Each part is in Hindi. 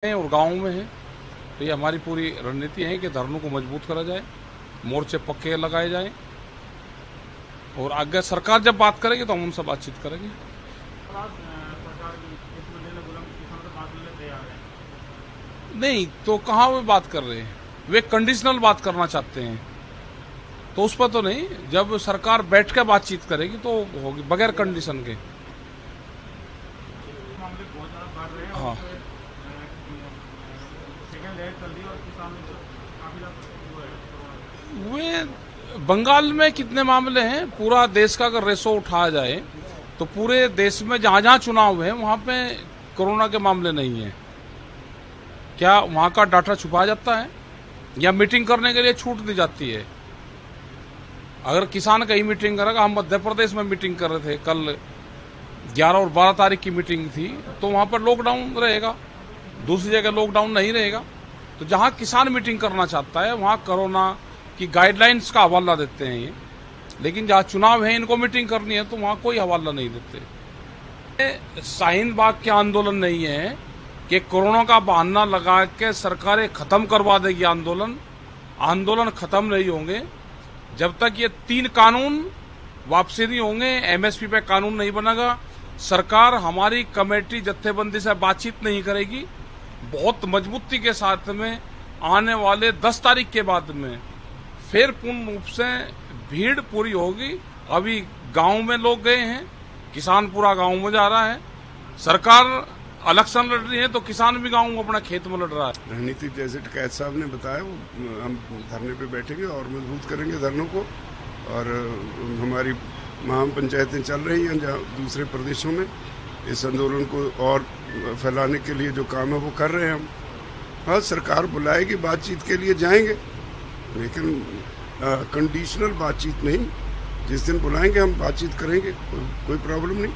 और गाँव में है। तो ये हमारी पूरी रणनीति है कि धरनों को मजबूत करा जाए, मोर्चे पक्के लगाए जाएं और आगे सरकार जब बात करेगी तो हम उनसे बातचीत करेंगे। नहीं तो कहाँ वे बात कर रहे हैं, वे कंडीशनल बात करना चाहते हैं तो उस पर तो नहीं, जब सरकार बैठ के बातचीत करेगी तो होगी बगैर कंडीशन के। हाँ वे बंगाल में कितने मामले हैं, पूरा देश का अगर रेशो उठाया जाए तो पूरे देश में जहां जहां चुनाव है वहां पे कोरोना के मामले नहीं है। क्या वहां का डाटा छुपाया जाता है या मीटिंग करने के लिए छूट दी जाती है? अगर किसान कहीं मीटिंग करेगा, हम मध्य प्रदेश में मीटिंग कर रहे थे, कल 11 और 12 तारीख की मीटिंग थी, तो वहां पर लॉकडाउन रहेगा, दूसरी जगह लॉकडाउन नहीं रहेगा। तो जहां किसान मीटिंग करना चाहता है वहां कोरोना की गाइडलाइंस का हवाला देते हैं ये, लेकिन जहां चुनाव है, इनको मीटिंग करनी है, तो वहां कोई हवाला नहीं देते। शाहीन बाग के आंदोलन नहीं है कि कोरोना का बहाना लगा के सरकारें खत्म करवा देगी आंदोलन। आंदोलन खत्म नहीं होंगे जब तक ये 3 कानून वापसी नहीं होंगे, एमएसपी पे कानून नहीं बनेगा, सरकार हमारी कमेटी जत्थेबंदी से बातचीत नहीं करेगी। बहुत मजबूती के साथ में आने वाले 10 तारीख के बाद में फिर पूर्ण रूप से भीड़ पूरी होगी। अभी गांव में लोग गए हैं, किसान पूरा गांव में जा रहा है, सरकार इलेक्शन लड़ रही है तो किसान भी गांव में अपना खेत में लड़ रहा है। रणनीति जैसे कैद साहब ने बताया, वो हम धरने पे बैठेंगे और मजबूत करेंगे धरनों को। और हमारी महाम पंचायतें चल रही हैं जहाँ दूसरे प्रदेशों में, इस आंदोलन को और फैलाने के लिए जो काम है वो कर रहे हैं हम। हाँ, सरकार बुलाएगी, बातचीत के लिए जाएंगे, लेकिन कंडीशनल बातचीत नहीं। जिस दिन बुलाएंगे हम बातचीत करेंगे, कोई प्रॉब्लम नहीं।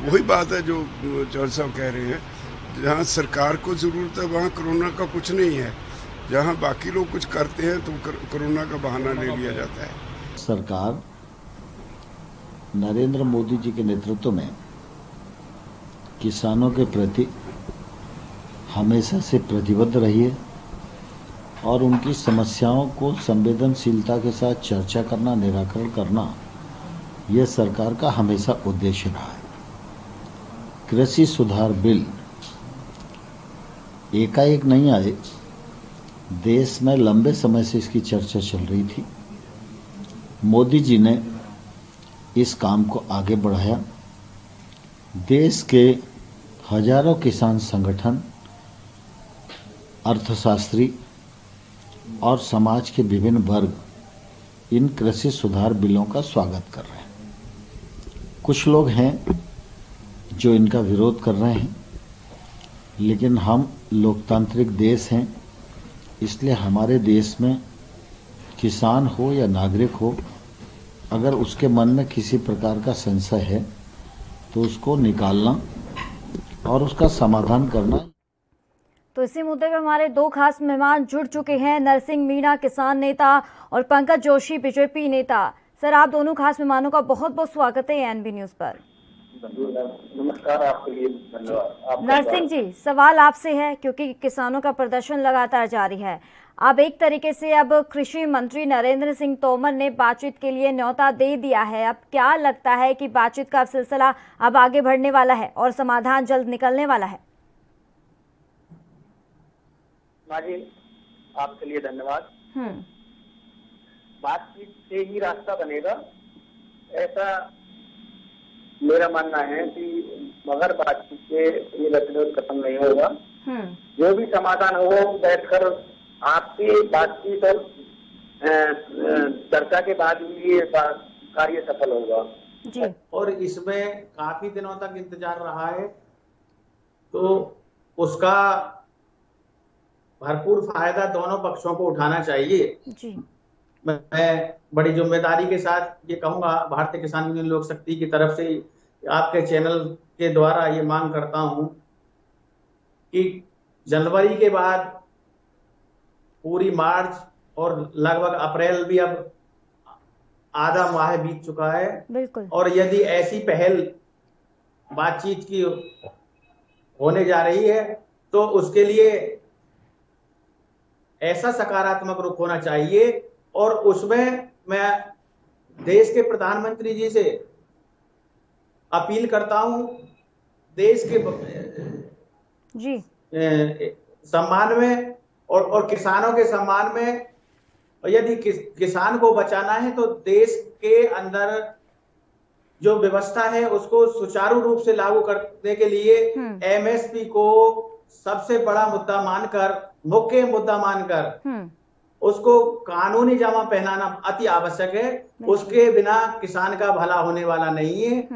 वही बात है जो चौधरी साहब कह रहे हैं, जहाँ सरकार को जरूरत है वहाँ कोरोना का कुछ नहीं है, जहाँ बाकी लोग कुछ करते हैं तो कोरोना का बहाना ले लिया जाता है। सरकार नरेंद्र मोदी जी के नेतृत्व में किसानों के प्रति हमेशा से प्रतिबद्ध रही है और उनकी समस्याओं को संवेदनशीलता के साथ चर्चा करना, निराकरण करना, यह सरकार का हमेशा उद्देश्य रहा है। कृषि सुधार बिल एकाएक नहीं आए, देश में लंबे समय से इसकी चर्चा चल रही थी। मोदी जी ने इस काम को आगे बढ़ाया। देश के हजारों किसान संगठन, अर्थशास्त्री और समाज के विभिन्न वर्ग इन कृषि सुधार बिलों का स्वागत कर रहे हैं। कुछ लोग हैं जो इनका विरोध कर रहे हैं, लेकिन हम लोकतांत्रिक देश हैं, इसलिए हमारे देश में किसान हो या नागरिक हो, अगर उसके मन में किसी प्रकार का संशय है तो उसको निकालना और उसका समाधान करना। तो इसी मुद्दे पर हमारे 2 खास मेहमान जुड़ चुके हैं, नरसिंह मीणा किसान नेता और पंकज जोशी बीजेपी नेता। सर, आप दोनों खास मेहमानों का बहुत बहुत स्वागत है एएनबी न्यूज पर। नमस्कार, आपके लिए धन्यवाद। नरसिंह जी, सवाल आपसे है, क्योंकि किसानों का प्रदर्शन लगातार जारी है। अब एक तरीके से अब कृषि मंत्री नरेंद्र सिंह तोमर ने बातचीत के लिए न्योता दे दिया है। अब क्या लगता है कि बातचीत का सिलसिला अब आगे बढ़ने वाला है और समाधान जल्द निकलने वाला है? जी, आपके लिए धन्यवाद। बातचीत से ही रास्ता बनेगा, ऐसा मेरा मानना है कि मगर बातचीत से ये गतिरोध खत्म नहीं होगा। जो भी समाधान हो बैठकर आपकी बातचीत और चर्चा के बाद ही ये कार्य सफल होगा जी। और इसमें काफी दिनों तक इंतजार रहा है, तो उसका भरपूर फायदा दोनों पक्षों को उठाना चाहिए जी। मैं बड़ी जिम्मेदारी के साथ ये कहूंगा, भारतीय किसान यूनियन लोक शक्ति की तरफ से आपके चैनल के द्वारा ये मांग करता हूं कि जनवरी के बाद पूरी मार्च और लगभग अप्रैल भी अब आधा माह बीत चुका है, बिल्कुल। और यदि ऐसी पहल बातचीत की होने जा रही है, तो उसके लिए ऐसा सकारात्मक रुख होना चाहिए। और उसमें मैं देश के प्रधानमंत्री जी से अपील करता हूं, देश के जी सम्मान में और किसानों के सम्मान में। यदि किसान को बचाना है तो देश के अंदर जो व्यवस्था है उसको सुचारू रूप से लागू करने के लिए एमएसपी को सबसे बड़ा मुद्दा मानकर, मुख्य मुद्दा मानकर उसको कानूनी जामा पहनाना अति आवश्यक है। उसके बिना किसान का भला होने वाला नहीं है,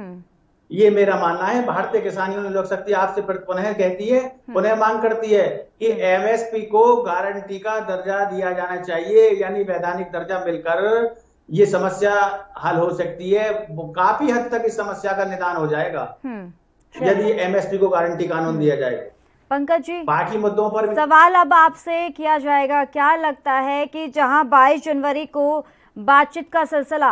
ये मेरा मानना है। भारतीय किसान यूनियन लोक शक्ति आपसे पुनः कहती है, पुनः मांग करती है कि एमएसपी को गारंटी का दर्जा दिया जाना चाहिए, यानी वैधानिक दर्जा मिलकर ये समस्या हल हो सकती है। काफी हद तक इस समस्या का निदान हो जाएगा यदि एमएसपी को गारंटी कानून दिया जाए। पंकज जी, बाकी मुद्दों पर सवाल अब आपसे किया जाएगा, क्या लगता है कि जहां 22 जनवरी को बातचीत का सिलसिला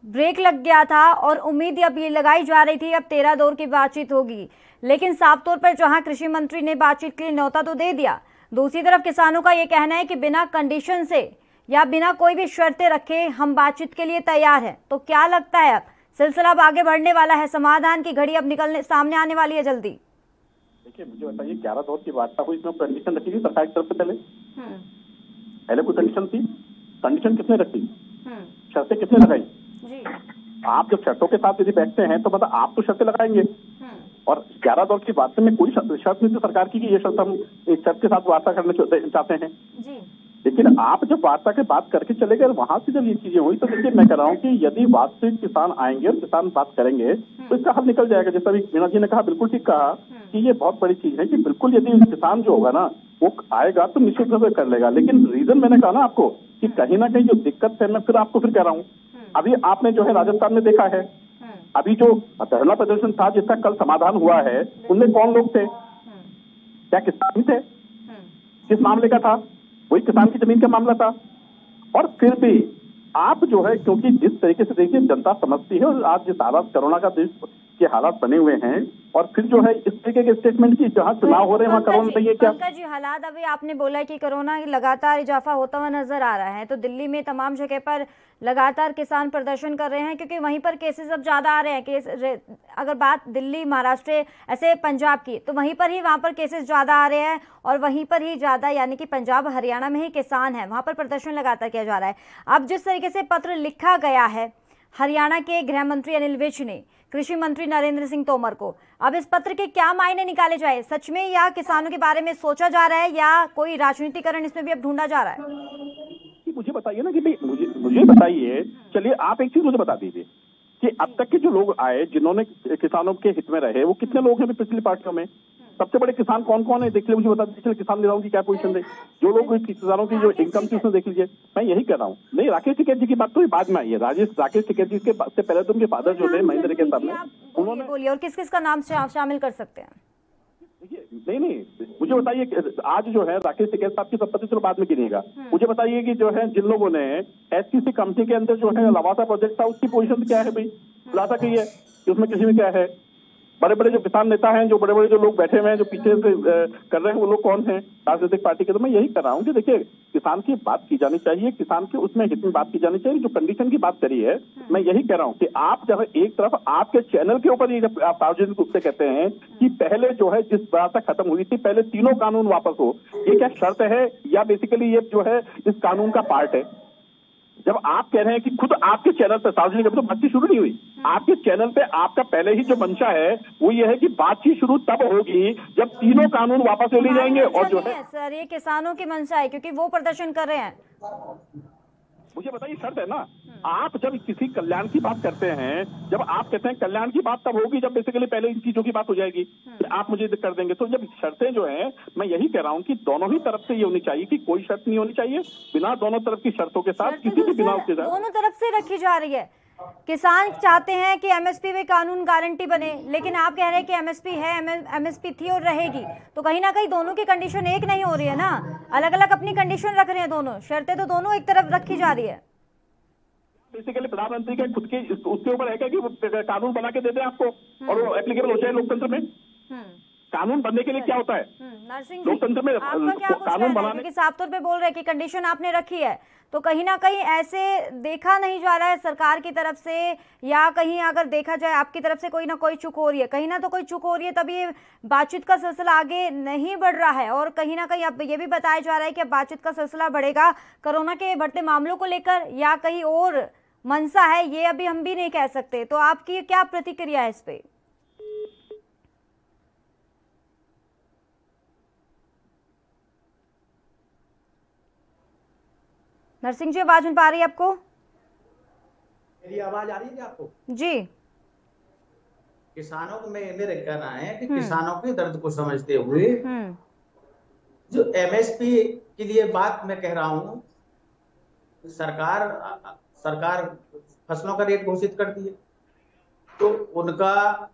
ब्रेक लग गया था और उम्मीद अब ये लगाई जा रही थी अब 13 दौर की बातचीत होगी, लेकिन साफ तौर पर जहां कृषि मंत्री ने बातचीत के लिए न्योता तो दे दिया, दूसरी तरफ किसानों का ये कहना है कि बिना कंडीशन से या बिना कोई भी शर्तें रखे हम बातचीत के लिए तैयार हैं। तो क्या लगता है अब सिलसिला अब आगे बढ़ने वाला है, समाधान की घड़ी अब सामने आने वाली है जल्दी? देखिए, मुझे बताइए 11 दौर की वार्ता हुई, इसमें कंडीशन रखी थी सरकार की तरफ से? पहले कोई कंडीशन थी? कंडीशन किसने रखी? शर्तें किसने लगाई? आप जब शर्तों के साथ यदि बैठते हैं तो मतलब आप तो शर्तें लगाएंगे। और 11 दौर की वार्ता में कोई शर्त नहीं थी सरकार की कि ये शर्त हम एक शर्त के साथ वार्ता करना चाहते हैं। लेकिन आप जब वार्ता के बात करके चले गए, वहां से जब ये चीजें हुई, तो देखिए मैं कह रहा हूँ कि यदि वास्तविक किसान आएंगे और किसान बात करेंगे तो इसका हल निकल जाएगा। जैसा अभी मीना जी ने कहा, बिल्कुल ठीक कहा कि ये बहुत बड़ी चीज है कि बिल्कुल यदि किसान जो होगा ना वो आएगा तो निश्चित रूप से कर लेगा। लेकिन रीजन मैंने कहा ना आपको कि कहीं ना कहीं जो दिक्कत है, मैं फिर आपको फिर कह रहा हूँ, अभी आपने जो है राजस्थान में देखा है, अभी जो धरना प्रदर्शन था जिसका कल समाधान हुआ है, उनमें कौन लोग थे? क्या किसान थे? किस मामले का था? वही किसान की जमीन का मामला था। और फिर भी आप जो है, क्योंकि जिस तरीके से देखिए जनता समझती है, और आज जिस हालात कोरोना का देश के हालात बने हुए हैं, और फिर जो है इस तरीके के स्टेटमेंट की जहां चुनाव हो रहे हैं वहां कोरोना चाहिए क्या? पंकज जी, हालात अभी आपने बोला कि कोरोना लगातार इजाफा होता हुआ नजर आ रहा है, तो दिल्ली में तमाम जगह पर लगातार किसान प्रदर्शन कर रहे हैं क्योंकि वहीं पर केसेस अब ज्यादा आ रहे हैं। केस अगर बात दिल्ली, महाराष्ट्र, ऐसे पंजाब की, तो वहीं पर ही वहां पर केसेस ज्यादा आ रहे हैं और वहीं पर ही ज्यादा, यानी कि पंजाब हरियाणा में ही किसान है, वहां पर प्रदर्शन लगातार किया जा रहा है। अब जिस तरीके से पत्र लिखा गया है हरियाणा के गृह मंत्री अनिल विज ने कृषि मंत्री नरेंद्र सिंह तोमर को, अब इस पत्र के क्या मायने निकाले जाए? सच में या किसानों के बारे में सोचा जा रहा है या कोई राजनीतिकरण इसमें भी अब ढूंढा जा रहा है? मुझे बताइए ना कि भाई मुझे बताइए, चलिए आप एक चीज मुझे बता दीजिए कि अब तक के जो लोग आए जिन्होंने किसानों के हित में रहे, वो कितने लोग हैं पिछली पार्टियों में? सबसे बड़े किसान कौन कौन है देख लीजिए, मुझे बता दीजिए। किसान नेताओं की क्या पोजीशन है, जो लोग किसानों की जो इनकम थी उसमें देख लीजिए। मैं यही कह रहा हूँ। नहीं, राकेश टिकैत जी की बात तो बाद में आई है। राकेश टिकैत जी के से पहले तो उनके फादर जो थे महेंद्र के सामने, उन्होंने बोलिए, और किस किस का नाम शामिल कर सकते हैं? नहीं, मुझे बताइए आज जो है राकेश टिकैत साहब की संपत्ति चलो बाद में गिनेगा। मुझे बताइए कि जो है जिन लोगों ने एससीसी कंपनी के अंदर जो है लवासा प्रोजेक्ट था, उसकी पोजीशन क्या है भाई? खुलासा की है कि उसमें किसी में क्या है? बड़े बड़े जो किसान नेता हैं, जो बड़े बड़े जो लोग बैठे हुए हैं, जो पीछे से कर रहे हैं, वो लोग कौन हैं राजनीतिक पार्टी के? तो मैं यही कर रहा हूँ कि देखिए किसान की बात की जानी चाहिए, किसान के उसमें हित में बात की जानी चाहिए। जो कंडीशन की बात करी है, मैं यही कह रहा हूँ कि आप जब एक तरफ आपके चैनल के ऊपर जब आप सार्वजनिक रूप से कहते हैं कि पहले जो है जिस बात खत्म हुई थी, पहले तीनों कानून वापस हो, ये क्या शर्त है या बेसिकली ये जो है इस कानून का पार्ट है? जब आप कह रहे हैं कि खुद आपके चैनल पे सार्वजनिक, अभी तो बातचीत शुरू नहीं हुई, आपके चैनल पे आपका पहले ही जो मंशा है वो ये है कि बातचीत शुरू तब होगी जब तीनों कानून वापस ले लिए जाएंगे। और जो है सर, ये किसानों की मंशा है क्योंकि वो प्रदर्शन कर रहे हैं। मुझे बताइए, शर्त है ना, आप जब किसी कल्याण की बात करते हैं, जब आप कहते हैं कल्याण की बात तब होगी जब बेसिकली पहले इन चीजों की बात हो जाएगी, आप मुझे कर देंगे। तो जब शर्तें जो है, मैं यही कह रहा हूं कि दोनों ही तरफ से ये होनी चाहिए कि कोई शर्त नहीं होनी चाहिए, बिना दोनों तरफ की शर्तों के साथ किसी भी बिना उसके साथ दोनों तरफ से रखी जा रही है। किसान चाहते हैं कि एमएसपी में कानून गारंटी बने, लेकिन आप कह रहे हैं कि एमएसपी है, एमएसपी थी और रहेगी, तो कहीं ना कहीं दोनों की कंडीशन एक नहीं हो रही है ना, अलग अलग अपनी कंडीशन रख रहे हैं दोनों, शर्तें तो दोनों एक तरफ रखी जा रही है। बेसिकली प्रधानमंत्री के खुद के उसके ऊपर है क्या कि वो कानून बना के दे दे आपको और वो एप्लीकेबल हो जाए लोकतंत्र में। कानून बनने के लिए क्या होता है नरसिंह लोकतंत्र में कानून बनाने, क्योंकि साफ तौर पे बोल रहे हैं कि कंडीशन आपने रखी है, तो कहीं ना कहीं ऐसे देखा नहीं जा रहा है सरकार की तरफ से, या कहीं अगर देखा जाए आपकी तरफ से कोई ना कोई चूक हो रही है, कहीं ना तो कोई चूक हो रही है, तभी ये बातचीत का सिलसिला आगे नहीं बढ़ रहा है। और कहीं ना कहीं अब ये भी बताया जा रहा है कि अब बातचीत का सिलसिला बढ़ेगा कोरोना के बढ़ते मामलों को लेकर, या कहीं और मंशा है, ये अभी हम भी नहीं कह सकते। तो आपकी क्या प्रतिक्रिया है इस पे? नरसिंह जी, आवाज मिल पा रही है आपको? मेरी आवाज आ रही है आपको? जी। किसानों को मेरे कहना है कि किसानों के दर्द को समझते हुए जो एमएसपी के लिए बात मैं कह रहा हूं, सरकार फसलों का रेट घोषित करती है, तो उनका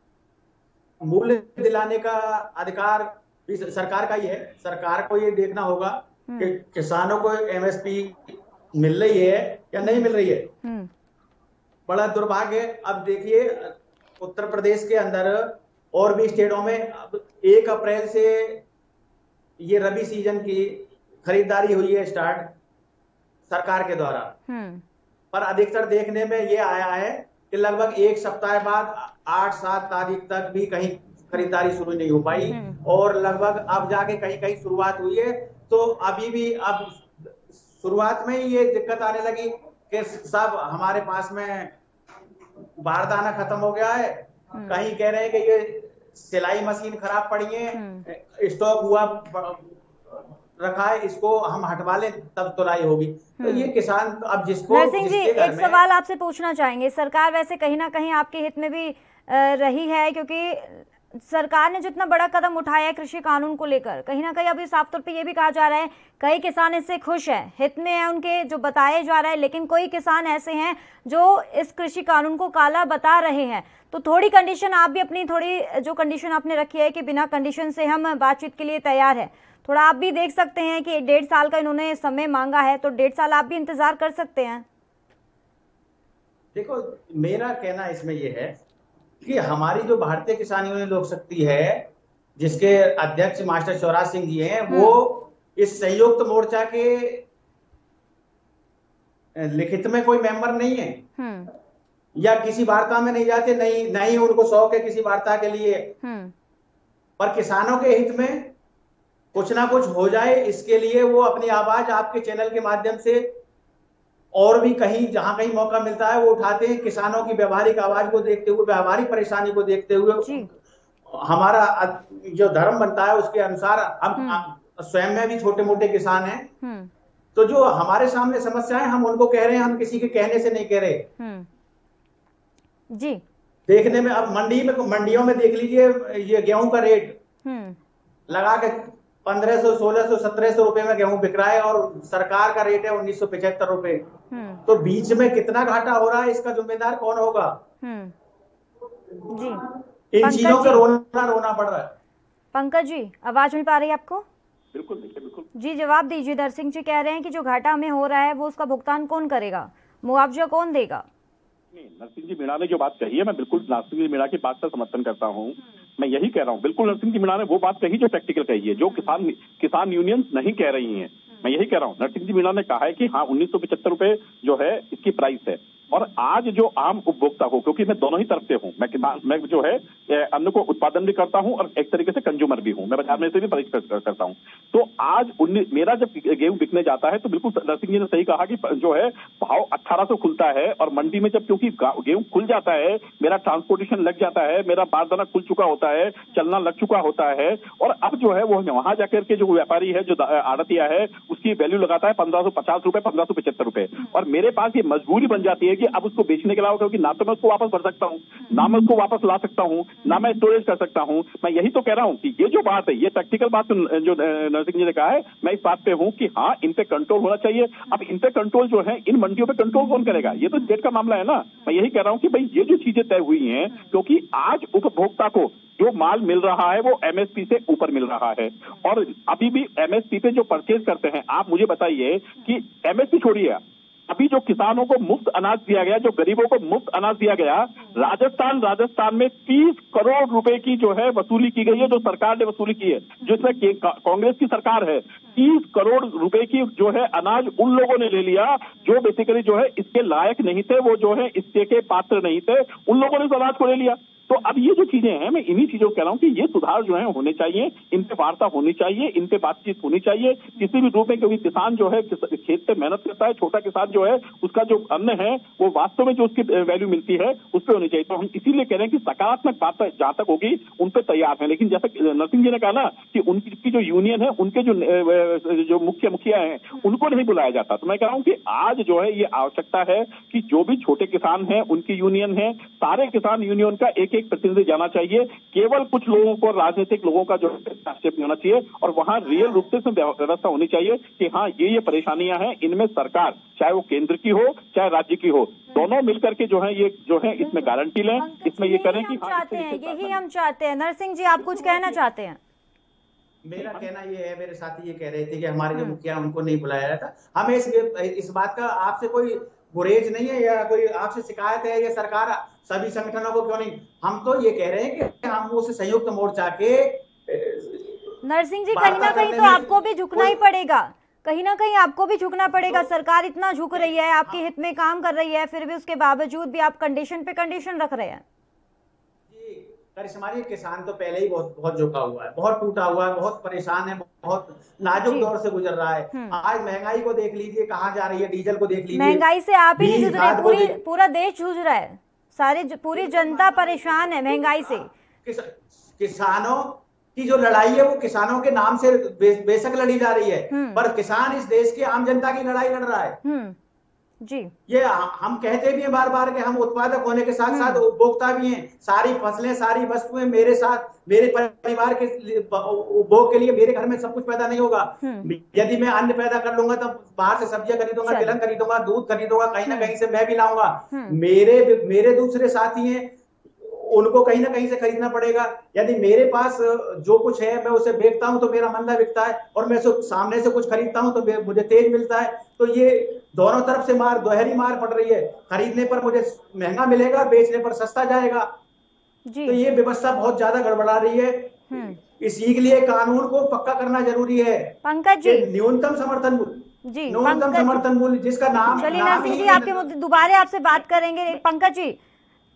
मूल्य दिलाने का अधिकार भी सरकार का ही है। सरकार को ये देखना होगा कि किसानों को एमएसपी मिल रही है या नहीं मिल रही है। बड़ा दुर्भाग्य। अब देखिए उत्तर प्रदेश के अंदर और भी स्टेटों में अब 1 अप्रैल से ये रबी सीजन की खरीदारी हुई है स्टार्ट सरकार के द्वारा, पर अधिकतर देखने में ये आया है कि लगभग 1 सप्ताह बाद 8-7 तारीख तक भी कहीं खरीदारी शुरू नहीं हो पाई, और लगभग अब जाके कहीं कहीं शुरुआत हुई है। तो अभी भी अब शुरुआत में ही ये दिक्कत आने लगी कि सब हमारे पास में बारदाना खत्म हो गया है, कहीं कह रहे हैं कि ये सिलाई मशीन खराब पड़ी है, स्टॉक हुआ रखा है, इसको हम हटवा लें तब तुलाई होगी। तो ये किसान अब जिसको नरसिंह जी, एक सवाल आपसे पूछना चाहेंगे। सरकार वैसे कहीं ना कहीं आपके हित में भी रही है, क्योंकि सरकार ने जितना बड़ा कदम उठाया है कृषि कानून को लेकर, कहीं ना कहीं अभी साफ तौर पे ये भी कहा जा रहा है कई किसान इससे खुश हैं, हित में है उनके, जो बताया जा रहा है, लेकिन कोई किसान ऐसे हैं जो इस कृषि कानून को काला बता रहे हैं। तो थोड़ी कंडीशन आप भी अपनी, थोड़ी जो कंडीशन आपने रखी है कि बिना कंडीशन से हम बातचीत के लिए तैयार है, थोड़ा आप भी देख सकते हैं कि 1.5 साल का इन्होंने समय मांगा है, तो 1.5 साल आप भी इंतजार कर सकते हैं। देखो, मेरा कहना इसमें यह है कि हमारी जो भारतीय किसान यूनियन लोक शक्ति है, जिसके अध्यक्ष मास्टर शिवराज सिंह जी हैं, वो इस संयुक्त मोर्चा के लिखित में कोई मेंबर नहीं है, या किसी वार्ता में नहीं जाते, नहीं उनको शौक है किसी वार्ता के लिए, पर किसानों के हित में कुछ ना कुछ हो जाए, इसके लिए वो अपनी आवाज आपके चैनल के माध्यम से और भी कहीं जहां कहीं मौका मिलता है वो उठाते हैं। किसानों की व्यवहारिक आवाज को देखते हुए, व्यवहारिक परेशानी को देखते हुए हमारा जो धर्म बनता है उसके अनुसार हम स्वयं में भी छोटे मोटे किसान हैं, तो जो हमारे सामने समस्याएं हम उनको कह रहे हैं, हम किसी के कहने से नहीं कह रहे जी। देखने में अब मंडियों में देख लीजिए, ये गेहूं का रेट लगा के 1500, 1600, 1700 रुपए में गेहूं बिक रहा है, और सरकार का रेट है 1975 रुपए। तो बीच में कितना घाटा हो रहा है, इसका जिम्मेदार कौन होगा? जी, इन चीजों का रोना पड़ रहा है। पंकज जी, आवाज मिल पा रही है आपको? बिल्कुल बिल्कुल जी, जवाब दीजिए। नरसिंह जी कह रहे हैं कि जो घाटा हमें हो रहा है वो उसका भुगतान कौन करेगा, मुआवजा कौन देगा? नहीं, नरसिंह जी मीणा ने जो बात कही है, मैं बिल्कुल नरसिंह जी मीणा की बात का समर्थन करता हूं। मैं यही कह रहा हूं, बिल्कुल नरसिंह जी मीणा ने वो बात कही जो प्रैक्टिकल कही है, जो किसान यूनियंस नहीं कह रही हैं। मैं यही कह रहा हूं, नरसिंह जी मीणा ने कहा है कि हाँ 1975 रुपए जो है इसकी प्राइस है, और आज जो आम उपभोक्ता को, क्योंकि मैं दोनों ही तरफ से हूं, मैं किसान, मैं जो है अन्न को उत्पादन भी करता हूं और एक तरीके से कंज्यूमर भी हूं, मैं बाजार में से भी परीक्षा करता हूं। तो आज मेरा जब गेहूं बिकने जाता है तो बिल्कुल नरसिंह जी ने सही कहा कि जो है भाव 1800 खुलता है, और मंडी में जब क्योंकि गेहूं खुल जाता है, मेरा ट्रांसपोर्टेशन लग जाता है, मेरा बारदाना खुल चुका होता है, चलना लग चुका होता है, और अब जो है वो वहां जाकर के जो व्यापारी है, जो आड़तिया है, उसकी वैल्यू लगाता है 1550 रुपए, 1575 रुपए, और मेरे पास ये मजबूरी बन जाती है कि अब उसको बेचने के अलावा, क्योंकि ना तो मैं उसको वापस भर सकता हूं, ना मैं उसको वापस ला सकता हूं, ना मैं स्टोरेज कर सकता हूं। मैं यही तो कह रहा हूं कि ये जो बात है, ये प्रैक्टिकल बात जो नरसिंह जी ने कहा है, मैं इस बात पे हूं कि हाँ इन पे कंट्रोल होना चाहिए। अब इन पे कंट्रोल जो है, इन मंडियों पे कंट्रोल कौन करेगा? ये तो स्टेट का मामला है ना। मैं यही कह रहा हूं कि भाई ये जो चीजें तय हुई हैं, क्योंकि आज उपभोक्ता को जो माल मिल रहा है वो एमएसपी से ऊपर मिल रहा है, और अभी भी एमएसपी पे जो परचेज करते हैं, आप मुझे बताइए कि एमएसपी छोड़िए, अभी जो किसानों को मुफ्त अनाज दिया गया, जो गरीबों को मुफ्त अनाज दिया गया, राजस्थान में 30 करोड़ रुपए की जो है वसूली की गई है, जो सरकार ने वसूली की है, जिसमें कांग्रेस की सरकार है। 30 करोड़ रुपए की जो है अनाज उन लोगों ने ले लिया जो बेसिकली जो है इसके लायक नहीं थे, वो जो है इसके के पात्र नहीं थे, उन लोगों ने इस अनाज को ले लिया। तो अब ये जो चीजें हैं, मैं इन्हीं चीजों को कह रहा हूं कि ये सुधार जो है होने चाहिए, इन पे वार्ता होनी चाहिए, इन पे बातचीत होनी चाहिए किसी भी रूप में, क्योंकि किसान जो है खेत पे मेहनत करता है, छोटा किसान जो है उसका जो अन्न है वो वास्तव में जो उसकी वैल्यू मिलती है उस पर होनी चाहिए। तो हम इसीलिए कह रहे हैं कि सकारात्मक बात जहां तक होगी उन पे तैयार है। लेकिन जैसा नरसिंह जी ने कहा ना कि उनकी जो यूनियन है, उनके जो मुख्य मुखिया है उनको नहीं बुलाया जाता। तो मैं कह रहा हूं कि आज जो है ये आवश्यकता है कि जो भी छोटे किसान हैं उनकी यूनियन है, सारे किसान यूनियन का एक प्रतिनिधि जाना चाहिए। केवल कुछ लोगों को, राजनीतिक लोगों का जो हस्तक्षेप होना चाहिए और वहां रियल रूप से व्यवस्था होनी चाहिए कि हाँ ये परेशानियां हैं, इनमें सरकार चाहे वो केंद्र की हो चाहे राज्य की हो, दोनों मिलकर के जो है ये जो है इसमें गारंटी लें, इसमें ये करें कि यही हम चाहते हैं। नरसिंह जी, आप कुछ कहना चाहते हैं? मेरा कहना ये है, मेरे साथी ये कह रहे थे कि हमारे जो मुखिया उनको नहीं बुलाया जाता। हमें इस बात का आपसे कोई गुरेज नहीं है या कोई आपसे शिकायत है, ये सरकार सभी संगठनों को क्यों नहीं। हम तो ये कह रहे हैं कि हम उस संयुक्त मोर्चा के नरसिंह जी, कहीं ना कहीं तो आपको भी झुकना ही पड़ेगा, कहीं ना कहीं आपको भी झुकना पड़ेगा। सरकार इतना झुक रही है, आपके हित में काम कर रही है, फिर भी उसके बावजूद भी आप कंडीशन पे कंडीशन रख रहे हैं। करिश्मा जी, किसान तो पहले ही बहुत झुका हुआ है, बहुत टूटा हुआ है, बहुत परेशान है, बहुत नाजुक दौर से गुजर रहा है। आज महंगाई को देख लीजिए कहाँ जा रही है, डीजल को देख लीजिए। महंगाई से आप ही नहीं जूझ रहे, पूरा देश जूझ रहा है, पूरी जनता परेशान है महंगाई से। किसानों की जो लड़ाई है वो किसानों के नाम से बेशक लड़ी जा रही है, पर किसान इस देश की आम जनता की लड़ाई लड़ रहा है। जी, ये हम कहते भी हैं बार बार कि हम उत्पादक होने के साथ साथ उपभोक्ता भी हैं। सारी फसलें, सारी वस्तुएं मेरे साथ, मेरे परिवार के उपभोग के लिए मेरे घर में सब कुछ पैदा नहीं होगा। यदि मैं अन्न पैदा कर लूंगा तो बाहर से सब्जियां खरीदूंगा, तिलहन खरीदूंगा, दूध खरीदूंगा, कहीं ना कहीं से मैं भी लाऊंगा। मेरे दूसरे साथी हैं, उनको कहीं ना कहीं से खरीदना पड़ेगा। यदि मेरे पास जो कुछ है मैं उसे बेचता हूं तो मेरा मंदा बिकता है, और मैं सामने से कुछ खरीदता हूं तो मुझे तेज मिलता है। तो ये दोनों तरफ से दोहरी मार पड़ रही है। खरीदने पर मुझे महंगा मिलेगा, बेचने पर सस्ता जाएगा जी। तो ये व्यवस्था बहुत ज्यादा गड़बड़ा रही है। इसी के लिए कानून को पक्का करना जरूरी है। पंकज जी, न्यूनतम समर्थन मूल्य, न्यूनतम समर्थन मूल्य जिसका नाम, चलिए नरसिंह जी आपके मुद्दे दोबारा आपसे बात करेंगे। पंकज जी,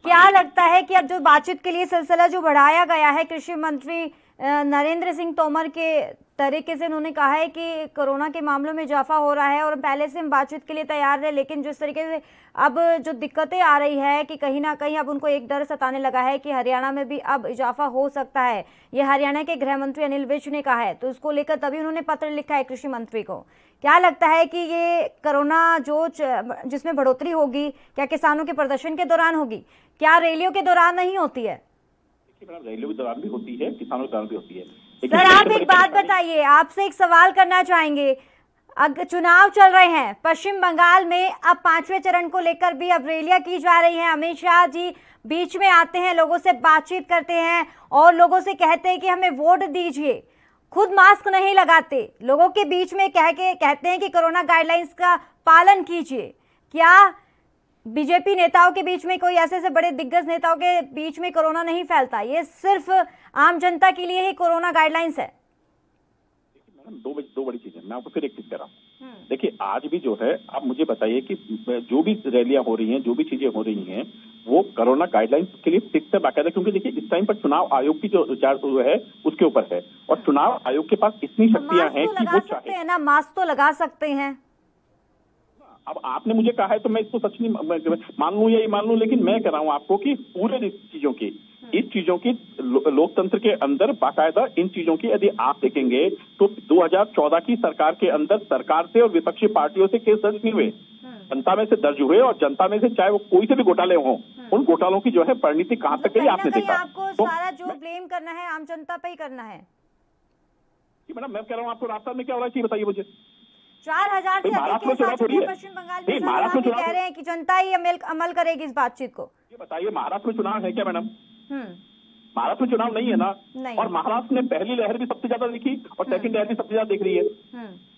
क्या लगता है कि अब जो बातचीत के लिए सिलसिला जो बढ़ाया गया है, कृषि मंत्री नरेंद्र सिंह तोमर के तरीके से उन्होंने कहा है कि कोरोना के मामलों में इजाफा हो रहा है और पहले से हम बातचीत के लिए तैयार थे, लेकिन जिस तरीके से अब जो दिक्कतें आ रही है कि कहीं ना कहीं अब उनको एक डर सताने लगा है कि हरियाणा में भी अब इजाफा हो सकता है। ये हरियाणा के गृह मंत्री अनिल विज ने कहा है, तो उसको लेकर तभी उन्होंने पत्र लिखा है कृषि मंत्री को। क्या लगता है कि ये कोरोना जो जिसमें बढ़ोतरी होगी, क्या किसानों के प्रदर्शन के दौरान होगी, क्या रैलियों के दौरान नहीं होती है? रैलियों के दौरान भी होती है, किसानों के दौरान भी होती है। सर आप एक बात बताइए, आपसे एक सवाल करना चाहेंगे। अगर चुनाव चल रहे हैं पश्चिम बंगाल में, अब 5वें चरण को लेकर भी अब रैलियां की जा रही हैं। अमित शाह जी बीच में आते हैं, लोगों से बातचीत करते हैं और लोगों से कहते हैं कि हमें वोट दीजिए। खुद मास्क नहीं लगाते, लोगों के बीच में कहते हैं कि कोरोना गाइडलाइंस का पालन कीजिए। क्या बीजेपी नेताओं के बीच में, कोई ऐसे बड़े दिग्गज नेताओं के बीच में कोरोना नहीं फैलता? ये सिर्फ आम जनता के लिए ही कोरोना गाइडलाइंस है। मैडम दो बड़ी चीजें, मैं आपको फिर एक चीज कह रहा हूँ। देखिए आज भी जो है, आप मुझे बताइए कि जो भी रैलियां हो रही हैं, जो भी चीजें हो रही हैं, वो कोरोना गाइडलाइंस के लिए फिक्स है बाकायदा। क्योंकि देखिए इस टाइम पर चुनाव आयोग की जो विचार है उसके ऊपर है, और चुनाव आयोग के पास इतनी शक्तियां हैं कि वो चाहे ना मास्क तो लगा सकते हैं। अब आपने मुझे कहा है तो मैं इसको सच नहीं मान लूं या ये मान लूं, लेकिन मैं कह रहा हूं आपको कि पूरे इस चीजों की लोकतंत्र के अंदर बाकायदा इन चीजों की यदि आप देखेंगे तो 2014 की सरकार के अंदर सरकार से और विपक्षी पार्टियों से केस दर्ज नहीं हुए, जनता में से दर्ज हुए, और जनता में से चाहे वो कोई से भी घोटाले हों, उन घोटालों की जो है परिणति कहां तक गई आपने देखा। आपको सारा जो ब्लेम करना है आम जनता पे ही करना है। मैडम मैं कह रहा हूँ आपको राजस्थान में क्या हो रहा है बताइए मुझे। 4000 से अधिक केस आ चुके हैं पश्चिम बंगाल में, आप कह रहे हैं कि जनता ही अमल करेगी इस बातचीत को। ये बताइए महाराष्ट्र में चुनाव है क्या मैडम? भारत में चुनाव नहीं है ना, और महाराष्ट्र ने पहली लहर भी सबसे ज्यादा देखी और सेकंड लहर भी सबसे ज्यादा देख रही है।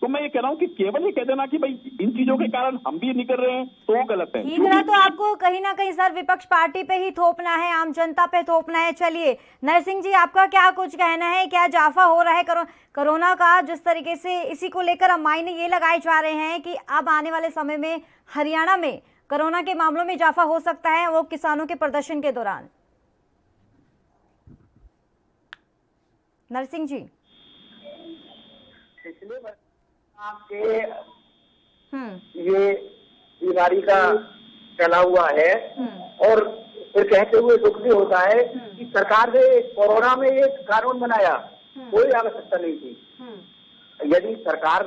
तो मैं ये कह रहा हूँ कि केवल ये कह देना कि भाई इन चीजों के कारण हम भी नहीं कर रहे हैं तो वो गलत है। ठीक है, तो आपको कहीं ना कहीं सर विपक्ष पार्टी पे ही थोपना है, आम जनता पे थोपना है। चलिए नरसिंह जी, आपका क्या कुछ कहना है? क्या जाफा हो रहा है कोरोना का, जिस तरीके से इसी को लेकर अब मायने ये लगाए जा रहे हैं कि अब आने वाले समय में हरियाणा में कोरोना के मामलों में इजाफा हो सकता है, वो किसानों के प्रदर्शन के दौरान। नरसिंह जी, पिछले वर्ष आपके ये बीमारी का चला हुआ है और फिर कहते हुए दुख भी होता है कि सरकार ने कोरोना में ये कानून बनाया, कोई आवश्यकता नहीं थी। यदि सरकार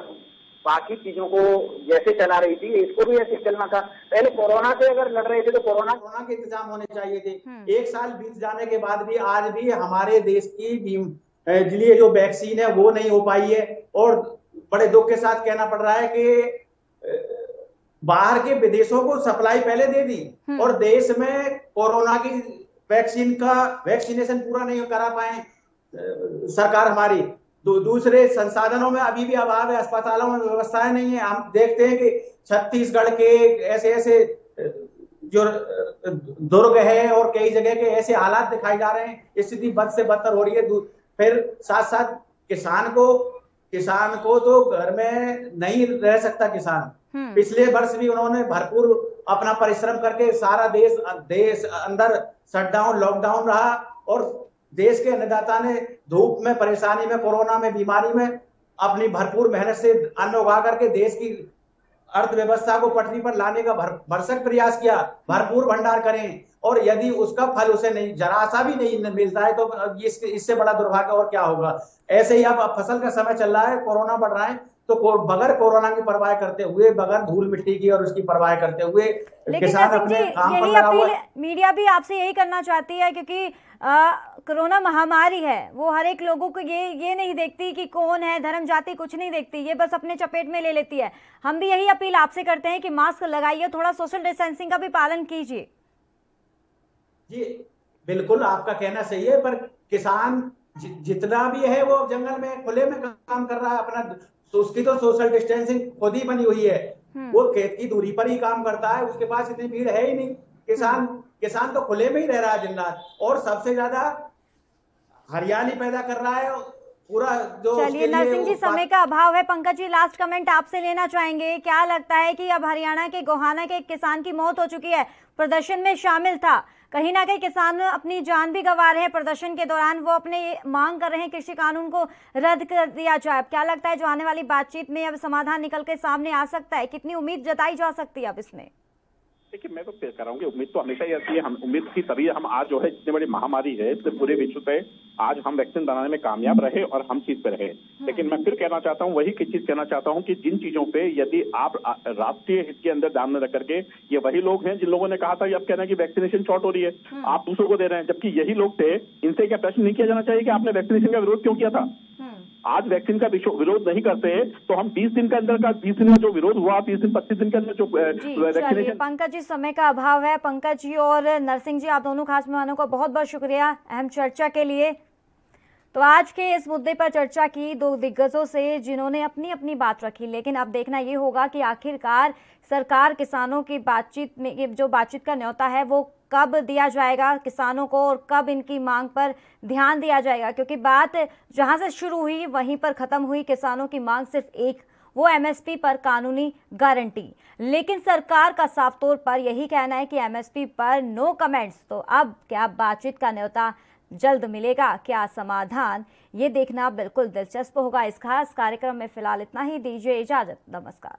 बाकी चीजों को जैसे चला रही थी इसको भी ऐसे चलना था। पहले कोरोना से अगर लड़ रहे थे तो कोरोना के इंतजाम होने चाहिए थे। एक साल बीत जाने के बाद भी आज भी हमारे देश की लिए जो वैक्सीन है वो नहीं हो पाई है और बड़े दुख के साथ कहना पड़ रहा है कि बाहर के विदेशों को सप्लाई पहले दे दी और देश में कोरोना की वैक्सीनेशन पूरा नहीं करा पाए सरकार हमारी। दूसरे संसाधनों में अभी भी अभाव है, अस्पतालों में व्यवस्थाएं नहीं है। हम देखते हैं कि छत्तीसगढ़ के ऐसे जो दुर्ग है और कई जगह के ऐसे हालात दिखाए जा रहे हैं, स्थिति बद से बदतर हो रही है। फिर साथ साथ किसान को तो घर में नहीं रह सकता किसान। पिछले वर्ष भी उन्होंने भरपूर अपना परिश्रम करके सारा देश अंदर शटडाउन लॉकडाउन रहा और देश के अन्नदाता ने धूप में परेशानी में कोरोना में बीमारी में अपनी भरपूर मेहनत से अन्न उगा करके देश की अर्थव्यवस्था को पटरी पर लाने का भरसक प्रयास किया। भरपूर भंडार करें और यदि उसका फल उसे नहीं जरा सा भी नहीं मिलता है तो इससे बड़ा दुर्भाग्य और क्या होगा। ऐसे ही अब फसल का समय चल रहा है, कोरोना बढ़ रहा है, तो बगैर कोरोना की परवाह करते हुए, बगैर धूल मिट्टी की और उसकी परवाह करते हुए किसान अपने काम पर लगा हुआ है। मीडिया भी आपसे यही करना चाहती है क्योंकि कोरोना महामारी है, वो हर एक लोगों को ये नहीं देखती कि कौन है, धर्म जाति कुछ नहीं देखती, ये बस अपने चपेट में ले लेती है। हम भी यही अपील आपसे करते हैं कि मास्क लगाइए, थोड़ा सोशल डिस्टेंसिंग का भी पालन कीजिए। जी बिल्कुल, आपका कहना सही है, पर किसान जितना भी है वो जंगल में खुले में काम कर रहा है अपना, उसकी तो सोशल डिस्टेंसिंग खुद ही बनी हुई है। वो खेत की दूरी पर ही काम करता है, उसके पास इतनी भीड़ है ही नहीं। किसान तो खुले में ही रह रहा है दिन रात और सबसे ज्यादा हरियाली पैदा कर रहा है पूरा जो। चलिए नरसिंह जी, समय का अभाव है। पंकज जी, लास्ट कमेंट आपसे लेना चाहेंगे। क्या लगता है कि अब हरियाणा के गोहाना के एक किसान की मौत हो चुकी है, प्रदर्शन में शामिल था, कहीं ना कहीं किसान अपनी जान भी गंवा रहे हैं प्रदर्शन के दौरान, वो अपने मांग कर रहे हैं कृषि कानून को रद्द कर दिया जाए। अब क्या लगता है जो आने वाली बातचीत में अब समाधान निकल के सामने आ सकता है, कितनी उम्मीद जताई जा सकती है अब इसमें? देखिए, मैं तो पेश कराऊंगी, उम्मीद तो हमेशा ही आती है। हम उम्मीद की तभी हम आज जो है इतनी बड़ी महामारी है इससे पूरे विश्व पे आज हम वैक्सीन बनाने में कामयाब रहे और हम चीज पे रहे। लेकिन मैं फिर कहना चाहता हूँ, वही चीज कहना चाहता हूँ कि जिन चीजों पे यदि आप राष्ट्रीय हित के अंदर ध्यान में रख करके, ये वही लोग हैं जिन लोगों ने कहा था कि अब कहना कि वैक्सीनेशन शॉर्ट हो रही है, आप दूसरों को दे रहे हैं, जबकि यही लोग थे। इनसे क्या प्रश्न नहीं किया जाना चाहिए कि आपने वैक्सीनेशन का विरोध क्यों किया था? आज वैक्सीन का विरोध नहीं करते तो हम 20 दिन का जो विरोध हुआ, 20 दिन 25 दिन के अंदर जो वैक्सीनेशन। पंकज जी, समय का अभाव है। पंकज जी और नरसिंह जी, आप दोनों खास मेहमानों का बहुत बहुत शुक्रिया अहम चर्चा के लिए। तो आज के इस मुद्दे पर चर्चा की दो दिग्गजों से जिन्होंने अपनी अपनी बात रखी, लेकिन अब देखना ये होगा कि आखिरकार सरकार किसानों की बातचीत में जो बातचीत का न्योता है वो कब दिया जाएगा किसानों को और कब इनकी मांग पर ध्यान दिया जाएगा, क्योंकि बात जहां से शुरू हुई वहीं पर खत्म हुई। किसानों की मांग सिर्फ एक, वो एमएसपी पर कानूनी गारंटी, लेकिन सरकार का साफ तौर पर यही कहना है कि एमएसपी पर नो कमेंट्स। तो अब क्या बातचीत का न्योता जल्द मिलेगा, क्या समाधान, ये देखना बिल्कुल दिलचस्प होगा। इस खास कार्यक्रम में फिलहाल इतना ही, दीजिए इजाजत, नमस्कार।